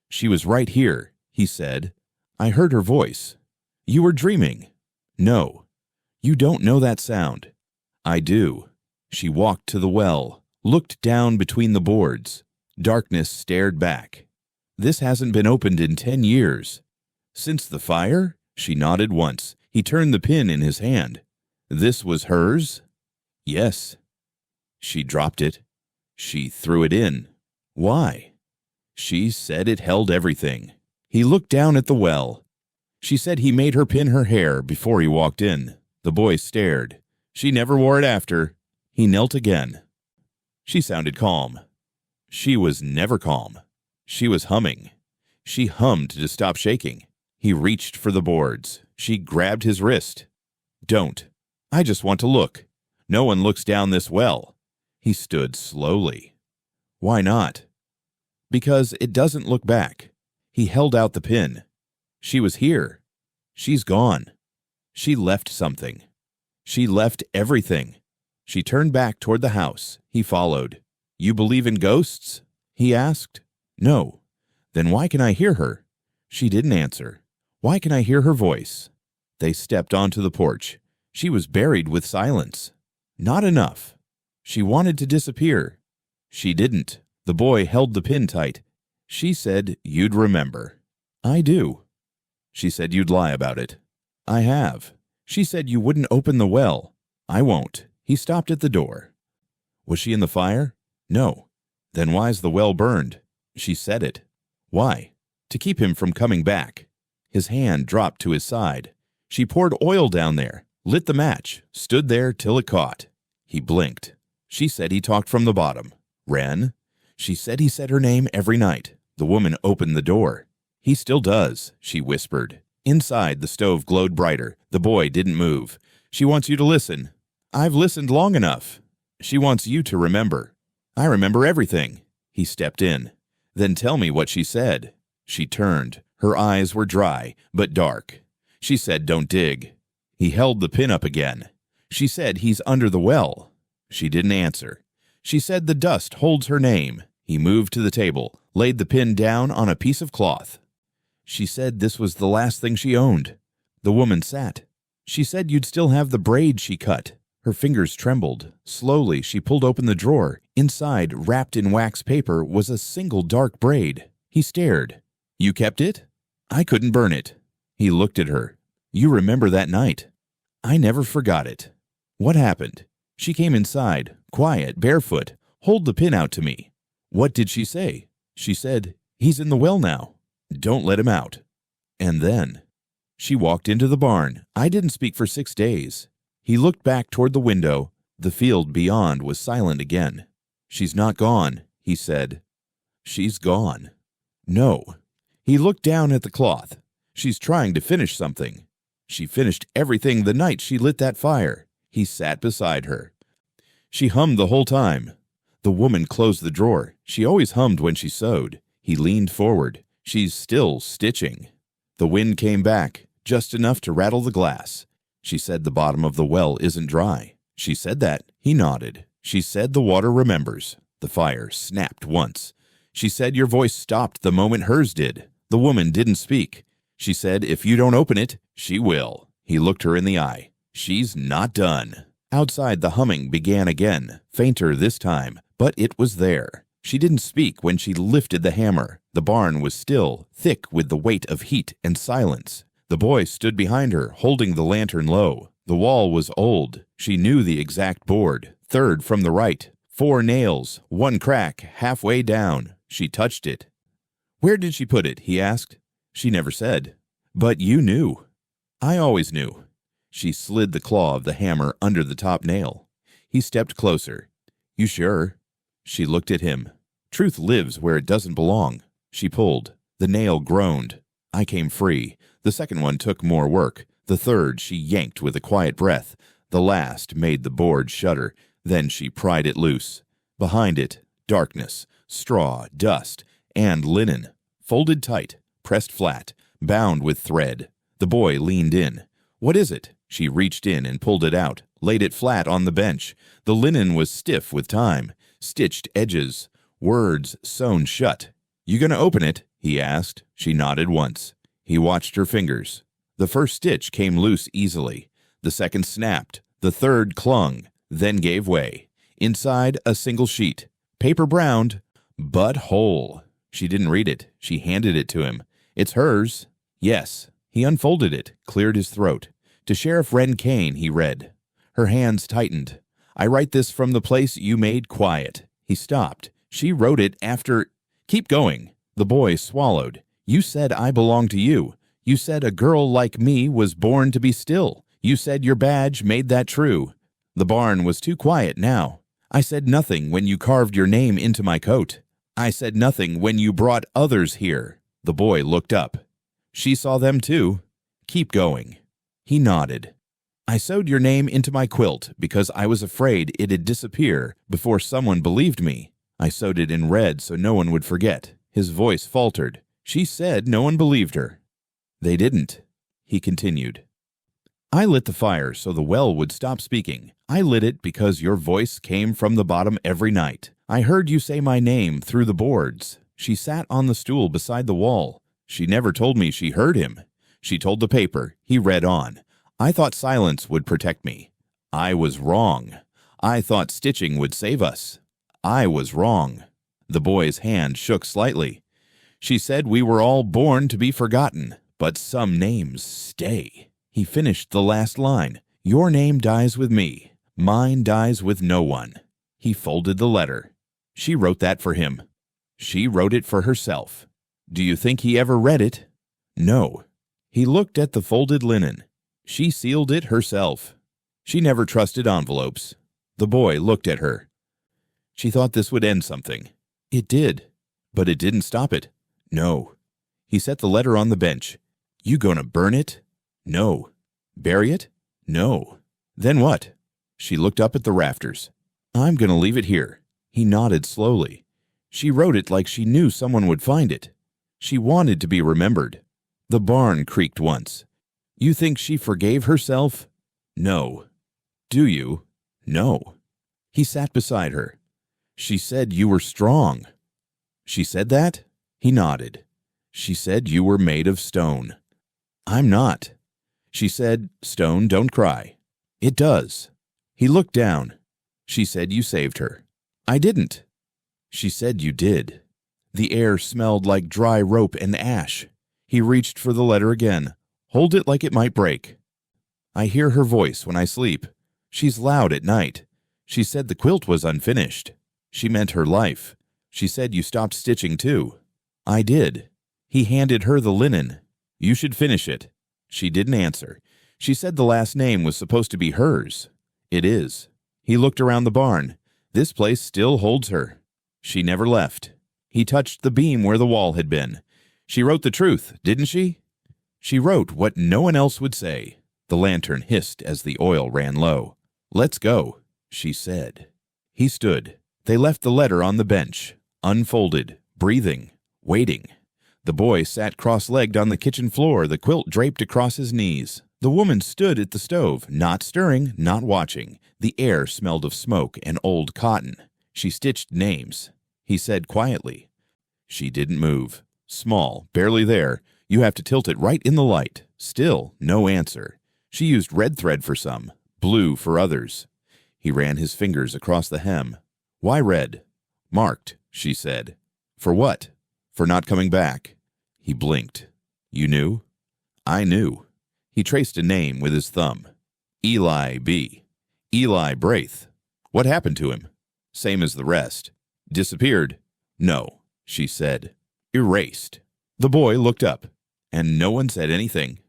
[SPEAKER 1] She was right here, he said. I heard her voice. You were dreaming. No. You don't know that sound. I do. She walked to the well, looked down between the boards. Darkness stared back. This hasn't been opened in 10 years. Since the fire? She nodded once. He turned the pin in his hand. This was hers? Yes. She dropped it. She threw it in. Why? She said it held everything. He looked down at the well. She said he made her pin her hair before he walked in. The boy stared. She never wore it after. He knelt again. She sounded calm. She was never calm. She was humming. She hummed to stop shaking. He reached for the boards. She grabbed his wrist. Don't. I just want to look. No one looks down this well. He stood slowly. Why not? Because it doesn't look back. He held out the pin. She was here. She's gone. She left something. She left everything. She turned back toward the house. He followed. You believe in ghosts? He asked. No. Then why can I hear her? She didn't answer. Why can I hear her voice? They stepped onto the porch. She was buried with silence. Not enough. She wanted to disappear. She didn't. The boy held the pin tight. She said you'd remember. I do. She said you'd lie about it. I have. She said you wouldn't open the well. I won't. He stopped at the door. Was she in the fire? No. Then why's the well burned? She said it. Why? to keep him from coming back. His hand dropped to his side. She poured oil down there, lit the match, stood there till it caught. He blinked. She said he talked from the bottom. Wren? She said he said her name every night. The woman opened the door. He still does, she whispered. Inside, the stove glowed brighter. The boy didn't move. She wants you to listen. I've listened long enough. She wants you to remember. I remember everything. He stepped in. Then tell me what she said. She turned. Her eyes were dry, but dark. She said, don't dig. He held the pin up again. She said he's under the well. She didn't answer. She said the dust holds her name. He moved to the table, laid the pin down on a piece of cloth. She said this was the last thing she owned. The woman sat. She said you'd still have the braid she cut. Her fingers trembled. Slowly, she pulled open the drawer. Inside, wrapped in wax paper, was a single dark braid. He stared. You kept it? I couldn't burn it. He looked at her. You remember that night? I never forgot it. What happened? She came inside, quiet, barefoot. Hold the pin out to me. What did she say? She said, he's in the well now. Don't let him out. And then she walked into the barn. I didn't speak for 6 days. He looked back toward the window. The field beyond was silent again. She's not gone, he said. She's gone. No. He looked down at the cloth. She's trying to finish something. She finished everything the night she lit that fire. He sat beside her. She hummed the whole time. The woman closed the drawer. She always hummed when she sewed. He leaned forward. She's still stitching. The wind came back, just enough to rattle the glass. She said the bottom of the well isn't dry. She said that. He nodded. She said the water remembers. The fire snapped once. She said your voice stopped the moment hers did. The woman didn't speak. She said if you don't open it, she will. He looked her in the eye. She's not done. Outside, the humming began again, fainter this time, but it was there. She didn't speak when she lifted the hammer. The barn was still, thick with the weight of heat and silence. The boy stood behind her, holding the lantern low. The wall was old. She knew the exact board, third from the right. 4 nails, 1 crack, halfway down. She touched it. Where did she put it? He asked. She never said. But you knew. I always knew. She slid the claw of the hammer under the top nail. He stepped closer. You sure? She looked at him. Truth lives where it doesn't belong. She pulled. The nail groaned. I came free. The second one took more work. The third she yanked with a quiet breath. The last made the board shudder. Then she pried it loose. Behind it, darkness, straw, dust, and linen. Folded tight, pressed flat, bound with thread. The boy leaned in. What is it? She reached in and pulled it out, laid it flat on the bench. The linen was stiff with time, stitched edges, words sewn shut. You gonna open it? He asked. She nodded once. He watched her fingers. The first stitch came loose easily. The second snapped. The third clung, then gave way. Inside, a single sheet. Paper browned, but whole. She didn't read it. She handed it to him. It's hers. Yes. He unfolded it, cleared his throat. To Sheriff Wren Kane, he read. Her hands tightened. I write this from the place you made quiet. He stopped. She wrote it after... Keep going. The boy swallowed. You said I belong to you. You said a girl like me was born to be still. You said your badge made that true. The barn was too quiet now. I said nothing when you carved your name into my coat. I said nothing when you brought others here. The boy looked up. She saw them too. Keep going. He nodded. I sewed your name into my quilt because I was afraid it'd disappear before someone believed me. I sewed it in red so no one would forget. His voice faltered. She said no one believed her. They didn't. He continued. I lit the fire so the well would stop speaking. I lit it because your voice came from the bottom every night. I heard you say my name through the boards. She sat on the stool beside the wall. She never told me she heard him. She told the paper. He read on. I thought silence would protect me. I was wrong. I thought stitching would save us. I was wrong. The boy's hand shook slightly. She said we were all born to be forgotten, but some names stay. He finished the last line. Your name dies with me. Mine dies with no one. He folded the letter. She wrote that for him. She wrote it for herself. Do you think he ever read it? No. He looked at the folded linen. She sealed it herself. She never trusted envelopes. The boy looked at her. She thought this would end something. It did. But it didn't stop it. No. He set the letter on the bench. You gonna burn it? No. Bury it? No. Then what? She looked up at the rafters. I'm gonna leave it here. He nodded slowly. She wrote it like she knew someone would find it. She wanted to be remembered. The barn creaked once. You think she forgave herself? No. Do you? No. He sat beside her. She said you were strong. She said that? He nodded. She said you were made of stone. I'm not. She said, stone don't cry. It does. He looked down. She said you saved her. I didn't. She said you did. The air smelled like dry rope and ash. He reached for the letter again. Hold it like it might break. I hear her voice when I sleep. She's loud at night. She said the quilt was unfinished. She meant her life. She said you stopped stitching too. I did. He handed her the linen. You should finish it. She didn't answer. She said the last name was supposed to be hers. It is. He looked around the barn. This place still holds her. She never left. He touched the beam where the wall had been. She wrote the truth, didn't she? She wrote what no one else would say. The lantern hissed as the oil ran low. Let's go, she said. He stood. They left the letter on the bench, unfolded, breathing, waiting. The boy sat cross-legged on the kitchen floor, the quilt draped across his knees. The woman stood at the stove, not stirring, not watching. The air smelled of smoke and old cotton. She stitched names. He said quietly. She didn't move. Small, barely there. You have to tilt it right in the light. Still, no answer. She used red thread for some, blue for others. He ran his fingers across the hem. Why red? Marked, she said. For what? For not coming back. He blinked. You knew? I knew. He traced a name with his thumb. Eli B. Eli Braith. What happened to him? Same as the rest. Disappeared? No, she said. Erased. The boy looked up, and no one said anything.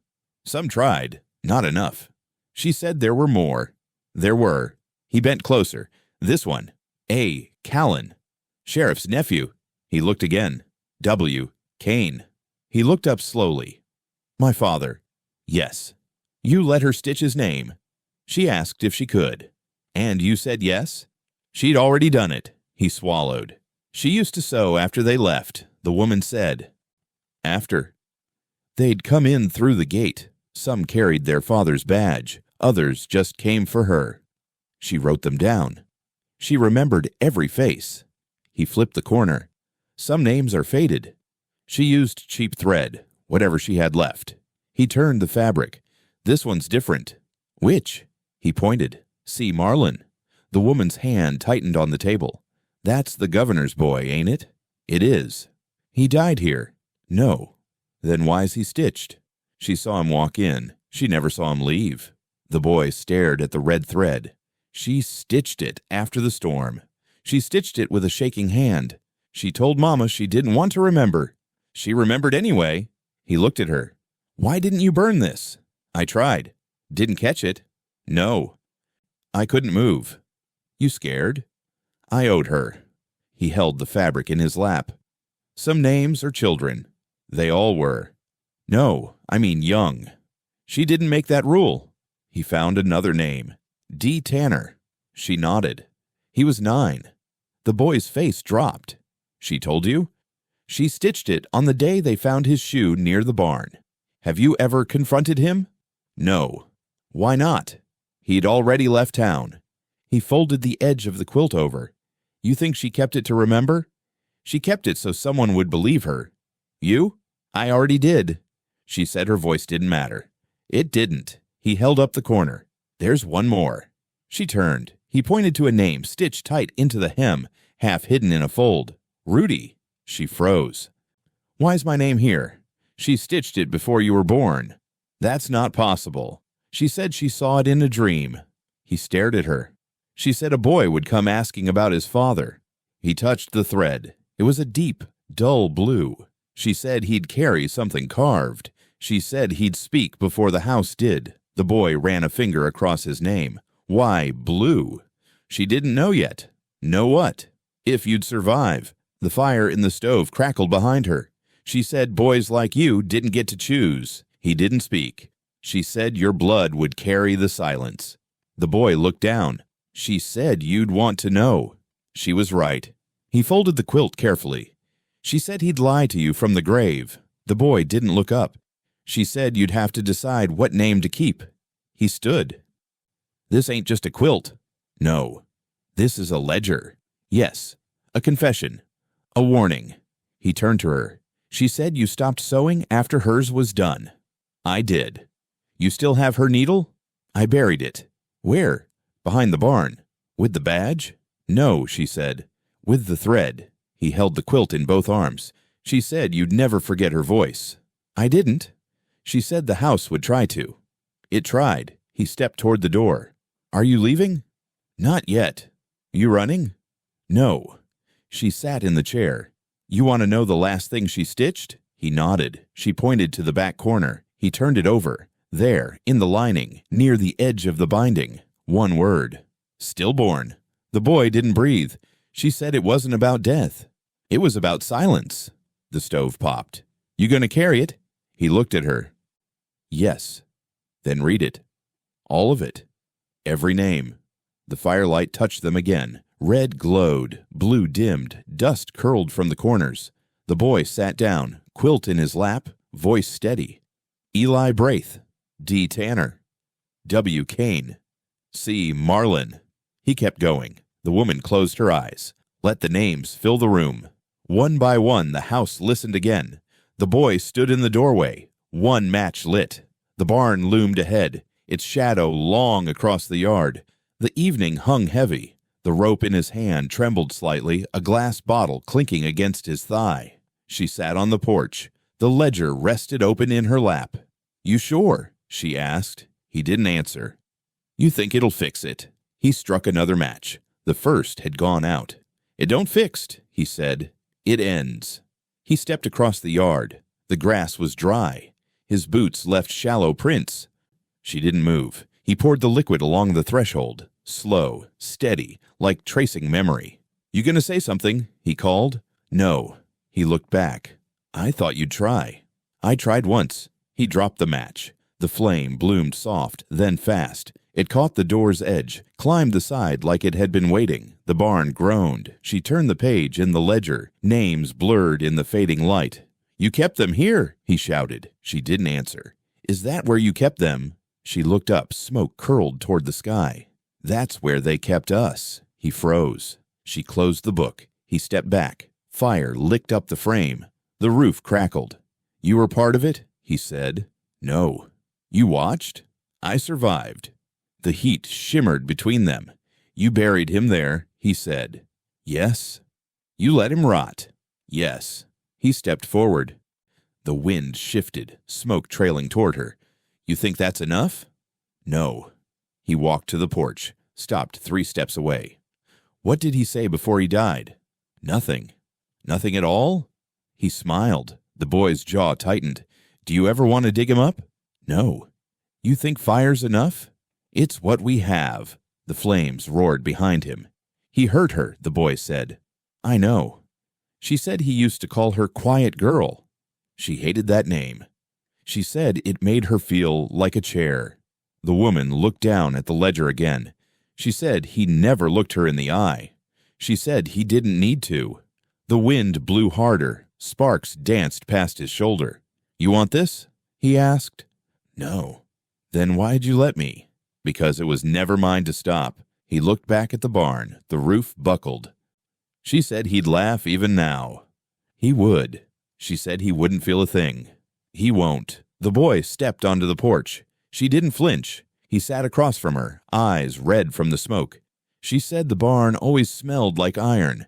[SPEAKER 1] Some tried. Not enough. She said there were more. There were. He bent closer. This one. A. Callan. Sheriff's nephew. He looked again. W. Kane. He looked up slowly. My father. Yes. You let her stitch his name. She asked if she could. And you said yes? She'd already done it. He swallowed. She used to sew after they left, the woman said. After. They'd come in through the gate. Some carried their father's badge. Others just came for her. She wrote them down. She remembered every face. He flipped the corner. Some names are faded. She used cheap thread, whatever she had left. He turned the fabric. This one's different. Which? He pointed. C. Marlin. The woman's hand tightened on the table. That's the governor's boy, ain't it? It is. He died here. No. Then why's he stitched? She saw him walk in. She never saw him leave. The boy stared at the red thread. She stitched it after the storm. She stitched it with a shaking hand. She told Mama she didn't want to remember. She remembered anyway. He looked at her. Why didn't you burn this? I tried. Didn't catch it. No. I couldn't move. You scared? I owed her. He held the fabric in his lap. Some names are children. They all were. No, I mean young. She didn't make that rule. He found another name. D. Tanner. She nodded. He was 9. The boy's face dropped. She told you? She stitched it on the day they found his shoe near the barn. Have you ever confronted him? No. Why not? He'd already left town. He folded the edge of the quilt over. You think she kept it to remember? She kept it so someone would believe her. You? I already did. She said her voice didn't matter. It didn't. He held up the corner. There's one more. She turned. He pointed to a name stitched tight into the hem, half hidden in a fold. Rudy. She froze. Why's my name here? She stitched it before you were born. That's not possible. She said she saw it in a dream. He stared at her. She said a boy would come asking about his father. He touched the thread. It was a deep, dull blue. She said he'd carry something carved. She said he'd speak before the house did. The boy ran a finger across his name. Why, Blue. She didn't know yet. Know what? If you'd survive. The fire in the stove crackled behind her. She said boys like you didn't get to choose. He didn't speak. She said your blood would carry the silence. The boy looked down. She said you'd want to know. She was right. He folded the quilt carefully. She said he'd lie to you from the grave. The boy didn't look up. She said you'd have to decide what name to keep. He stood. This ain't just a quilt. No. This is a ledger. Yes. A confession. A warning. He turned to her. She said you stopped sewing after hers was done. I did. You still have her needle? I buried it. Where? Behind the barn. With the badge? No, she said. With the thread. He held the quilt in both arms. She said you'd never forget her voice. I didn't. She said the house would try to. It tried. He stepped toward the door. Are you leaving? Not yet. You running? No. She sat in the chair. You want to know the last thing she stitched? He nodded. She pointed to the back corner. He turned it over. There, in the lining, near the edge of the binding. One word. Stillborn. The boy didn't breathe. She said it wasn't about death. It was about silence. The stove popped. You gonna carry it? He looked at her. Yes. Then read it. All of it. Every name. The firelight touched them again. Red glowed, blue dimmed, dust curled from the corners. The boy sat down, quilt in his lap, voice steady. Eli Braith, D. Tanner, W. Kane, C. Marlin. He kept going. The woman closed her eyes. Let the names fill the room. One by one, the house listened again. The boy stood in the doorway. One match lit. The barn loomed ahead, its shadow long across the yard. The evening hung heavy. The rope in his hand trembled slightly, a glass bottle clinking against his thigh. She sat on the porch. The ledger rested open in her lap. You sure? She asked. He didn't answer. You think it'll fix it? He struck another match. The first had gone out. It don't fixed, he said. It ends. He stepped across the yard. The grass was dry. His boots left shallow prints. She didn't move. He poured the liquid along the threshold, slow, steady, like tracing memory. You gonna say something? He called. No. He looked back. I thought you'd try. I tried once. He dropped the match. The flame bloomed soft, then fast. It caught the door's edge, climbed the side like it had been waiting. The barn groaned. She turned the page in the ledger, names blurred in the fading light. You kept them here, he shouted. She didn't answer. Is that where you kept them? She looked up, smoke curled toward the sky. That's where they kept us. He froze. She closed the book. He stepped back. Fire licked up the frame. The roof crackled. You were part of it? He said. No. You watched? I survived. The heat shimmered between them. You buried him there, he said. Yes. You let him rot. Yes. He stepped forward. The wind shifted, smoke trailing toward her. You think that's enough? No. He walked to the porch, stopped 3 steps away. What did he say before he died? Nothing. Nothing at all? He smiled. The boy's jaw tightened. Do you ever want to dig him up? No. You think fire's enough? It's what we have. The flames roared behind him. He hurt her, the boy said. I know. She said he used to call her Quiet Girl. She hated that name. She said it made her feel like a chair. The woman looked down at the ledger again. She said he never looked her in the eye. She said he didn't need to. The wind blew harder. Sparks danced past his shoulder. You want this? He asked. No. Then why'd you let me? Because it was never mine to stop. He looked back at the barn. The roof buckled. She said he'd laugh even now. He would. She said he wouldn't feel a thing. He won't. The boy stepped onto the porch. She didn't flinch. He sat across from her, eyes red from the smoke. She said the barn always smelled like iron.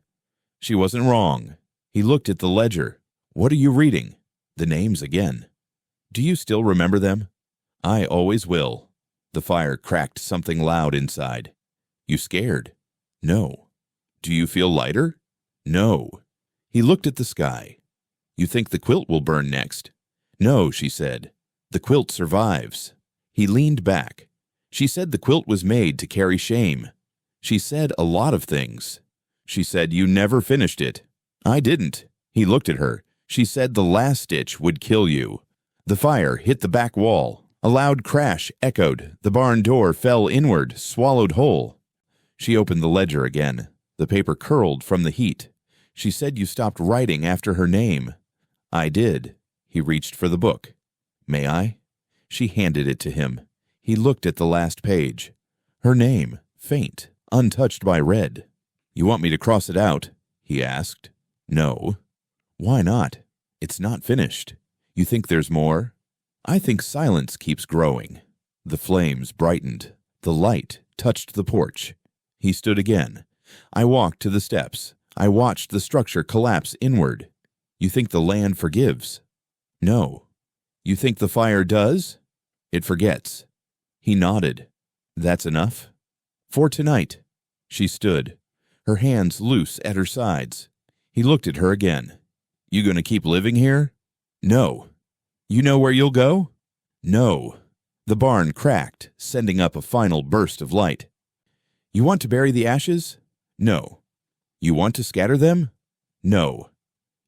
[SPEAKER 1] She wasn't wrong. He looked at the ledger. What are you reading? The names again. Do you still remember them? I always will. The fire cracked something loud inside. You scared? No. Do you feel lighter? No. He looked at the sky. You think the quilt will burn next? No, she said. The quilt survives. He leaned back. She said the quilt was made to carry shame. She said a lot of things. She said you never finished it. I didn't. He looked at her. She said the last stitch would kill you. The fire hit the back wall. A loud crash echoed. The barn door fell inward, swallowed whole. She opened the ledger again. The paper curled from the heat. She said you stopped writing after her name. I did. He reached for the book. May I? She handed it to him. He looked at the last page. Her name, faint, untouched by red. You want me to cross it out? He asked. No. Why not? It's not finished. You think there's more? I think silence keeps growing. The flames brightened. The light touched the porch. He stood again. I walked to the steps. I watched the structure collapse inward. You think the land forgives? No. You think the fire does? It forgets. He nodded. That's enough? For tonight. She stood, her hands loose at her sides. He looked at her again. You gonna keep living here? No. You know where you'll go? No. The barn cracked, sending up a final burst of light. You want to bury the ashes? No. You want to scatter them? No.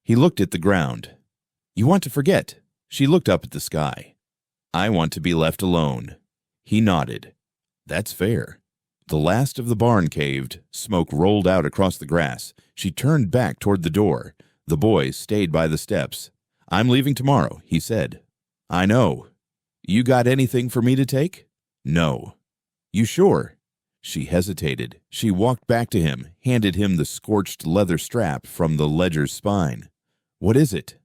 [SPEAKER 1] He looked at the ground. You want to forget? She looked up at the sky. I want to be left alone. He nodded. That's fair. The last of the barn caved. Smoke rolled out across the grass. She turned back toward the door. The boys stayed by the steps. I'm leaving tomorrow, he said. I know. You got anything for me to take? No. You sure? She hesitated. She walked back to him, handed him the scorched leather strap from the ledger's spine. What is it?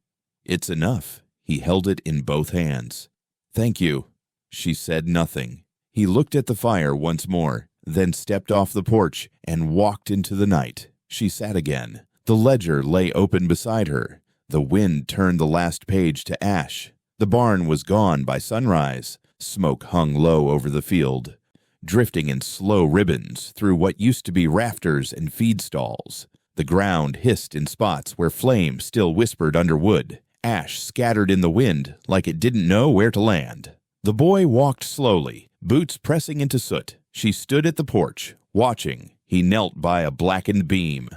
[SPEAKER 1] It's enough. He held it in both hands. Thank you. She said nothing. He looked at the fire once more, then stepped off the porch and walked into the night. She sat again. The ledger lay open beside her. The wind turned the last page to ash. The barn was gone by sunrise. Smoke hung low over the field, drifting in slow ribbons through what used to be rafters and feed stalls. The ground hissed in spots where flame still whispered under wood. Ash scattered in the wind like it didn't know where to land. The boy walked slowly, boots pressing into soot. She stood at the porch, watching. He knelt by a blackened beam.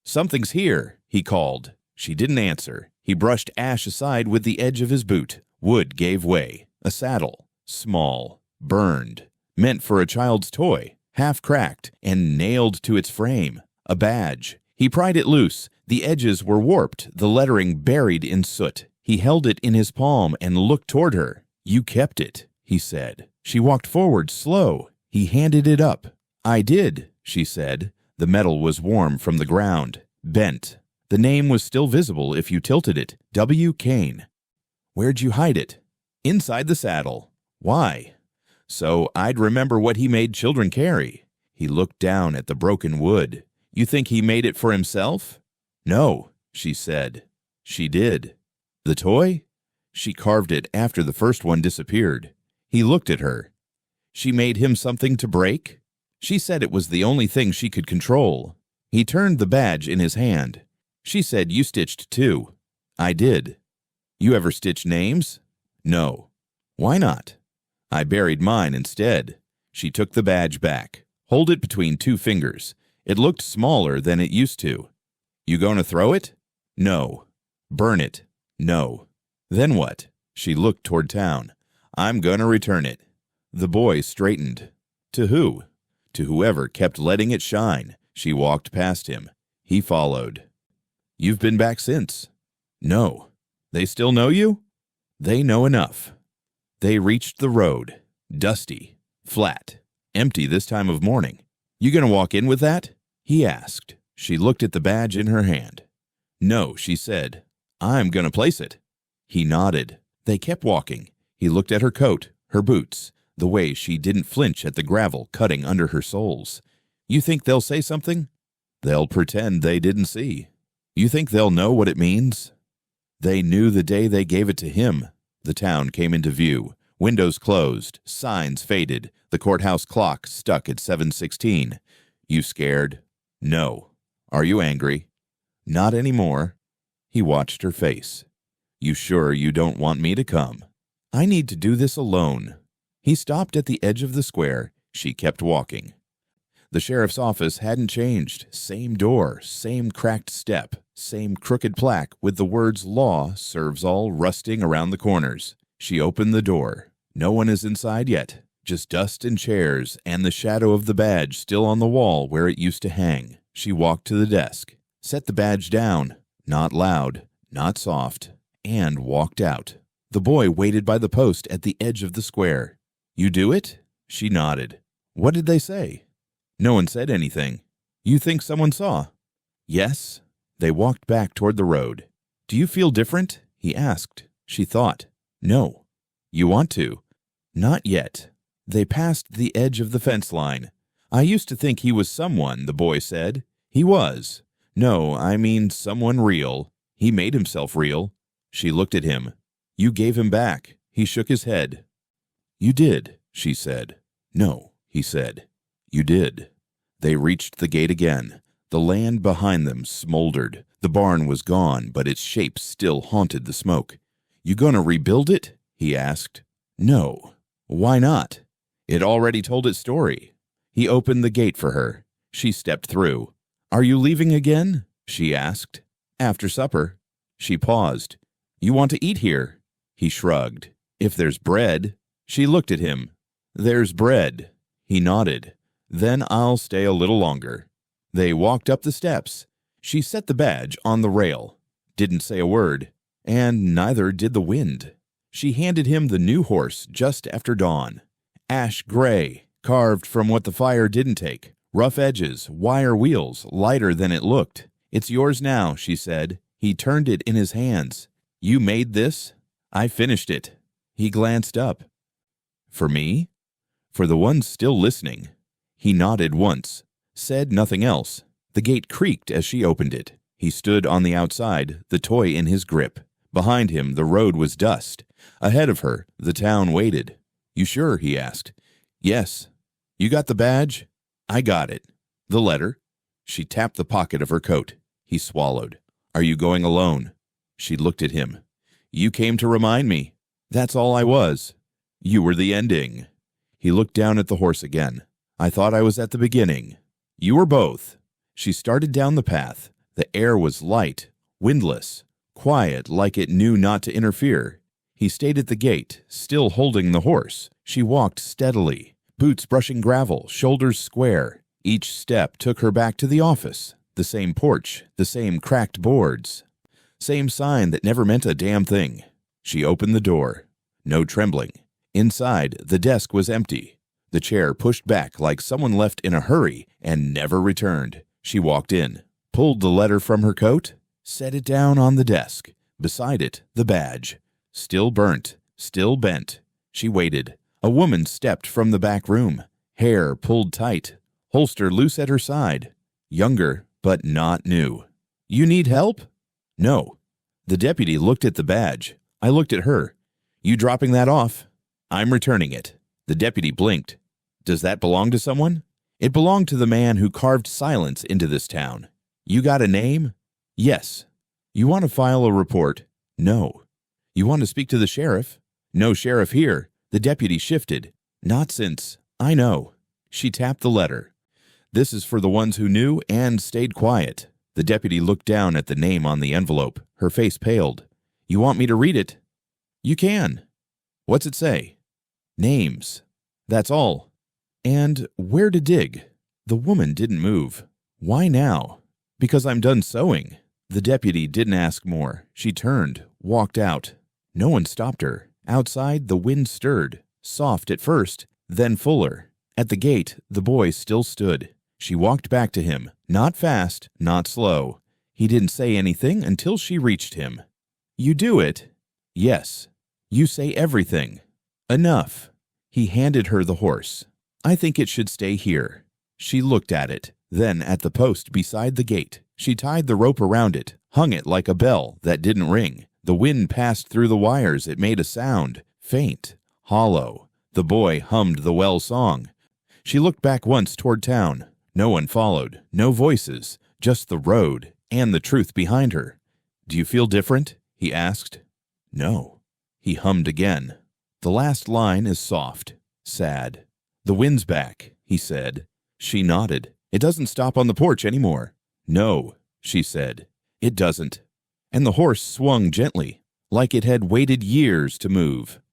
[SPEAKER 1] Something's here, he called. She didn't answer. He brushed ash aside with the edge of his boot. Wood gave way. A saddle, small, burned, meant for a child's toy, half cracked and nailed to its frame. A badge. He pried it loose. The edges were warped, the lettering buried in soot. He held it in his palm and looked toward her. You kept it, he said. She walked forward, slow. He handed it up. I did, she said. The metal was warm from the ground, bent. The name was still visible if you tilted it. W. Kane. Where'd you hide it? Inside the saddle. Why? So I'd remember what he made children carry. He looked down at the broken wood. You think he made it for himself? No, she said. She did. The toy? She carved it after the first one disappeared. He looked at her. She made him something to break? She said it was the only thing she could control. He turned the badge in his hand. She said you stitched too. I did. You ever stitch names? No. Why not? I buried mine instead. She took the badge back. Hold it between two fingers. It looked smaller than it used to. You gonna throw it? No. Burn it? No. Then what? She looked toward town. I'm gonna return it. The boy straightened. To who? To whoever kept letting it shine. She walked past him. He followed. You've been back since? No. They still know you? They know enough. They reached the road. Dusty. Flat. Empty this time of morning. You gonna walk in with that? He asked. She looked at the badge in her hand. No, she said. I'm gonna place it. He nodded. They kept walking. He looked at her coat, her boots, the way she didn't flinch at the gravel cutting under her soles. You think they'll say something? They'll pretend they didn't see. You think they'll know what it means? They knew the day they gave it to him. The town came into view. Windows closed. Signs faded. The courthouse clock stuck at 7:16. You scared? No. Are you angry? Not anymore. He watched her face. You sure you don't want me to come? I need to do this alone. He stopped at the edge of the square. She kept walking. The sheriff's office hadn't changed. Same door, same cracked step, same crooked plaque with the words "Law serves all" rusting around the corners. She opened the door. No one is inside yet. Just dust and chairs and the shadow of the badge still on the wall where it used to hang. She walked to the desk, set the badge down, not loud, not soft, and walked out. The boy waited by the post at the edge of the square. You do it? She nodded. What did they say? No one said anything. You think someone saw? Yes. They walked back toward the road. Do you feel different? He asked. She thought. No. You want to? Not yet. They passed the edge of the fence line. I used to think he was someone, the boy said. He was. No, I mean someone real. He made himself real. She looked at him. You gave him back. He shook his head. You did, she said. No, he said. You did. They reached the gate again. The land behind them smoldered. The barn was gone, but its shape still haunted the smoke. You gonna rebuild it? He asked. No. Why not? It already told its story. He opened the gate for her. She stepped through. Are you leaving again? She asked. After supper. She paused. You want to eat here? He shrugged. If there's bread. She looked at him. There's bread. He nodded. Then I'll stay a little longer. They walked up the steps. She set the badge on the rail. Didn't say a word. And neither did the wind. She handed him the new horse just after dawn. Ash gray, carved from what the fire didn't take. Rough edges, wire wheels, lighter than it looked. It's yours now, she said. He turned it in his hands. You made this? I finished it. He glanced up. For me? For the ones still listening. He nodded once, said nothing else. The gate creaked as she opened it. He stood on the outside, the toy in his grip. Behind him, the road was dust. Ahead of her, the town waited. You sure? He asked. Yes. You got the badge? I got it. The letter? She tapped the pocket of her coat. He swallowed. Are you going alone? She looked at him. You came to remind me. That's all I was. You were the ending. He looked down at the horse again. I thought I was at the beginning. You were both. She started down the path. The air was light, windless, quiet like it knew not to interfere. He stayed at the gate, still holding the horse. She walked steadily, boots brushing gravel, shoulders square. Each step took her back to the office. The same porch, the same cracked boards, same sign that never meant a damn thing. She opened the door. No trembling. Inside, the desk was empty. The chair pushed back like someone left in a hurry and never returned. She walked in, pulled the letter from her coat, set it down on the desk. Beside it, the badge. Still burnt, still bent. She waited. A woman stepped from the back room, hair pulled tight, holster loose at her side. Younger, but not new. You need help? No. The deputy looked at the badge. I looked at her. You dropping that off? I'm returning it. The deputy blinked. Does that belong to someone? It belonged to the man who carved silence into this town. You got a name? Yes. You want to file a report? No. You want to speak to the sheriff? No sheriff here. The deputy shifted. Not since. I know. She tapped the letter. This is for the ones who knew and stayed quiet. The deputy looked down at the name on the envelope. Her face paled. You want me to read it? You can. What's it say? Names. That's all. And where to dig? The woman didn't move. Why now? Because I'm done sewing. The deputy didn't ask more. She turned, walked out. No one stopped her. Outside, the wind stirred, soft at first, then fuller. At the gate, the boy still stood. She walked back to him, not fast, not slow. He didn't say anything until she reached him. You do it? Yes. You say everything. Enough. He handed her the horse. I think it should stay here. She looked at it, then at the post beside the gate. She tied the rope around it, hung it like a bell that didn't ring. The wind passed through the wires. It made a sound, faint, hollow. The boy hummed the well song. She looked back once toward town. No one followed, no voices, just the road and the truth behind her. Do you feel different? He asked. No. He hummed again. The last line is soft, sad. The wind's back, he said. She nodded. It doesn't stop on the porch anymore. No, she said. It doesn't. And the horse swung gently, like it had waited years to move.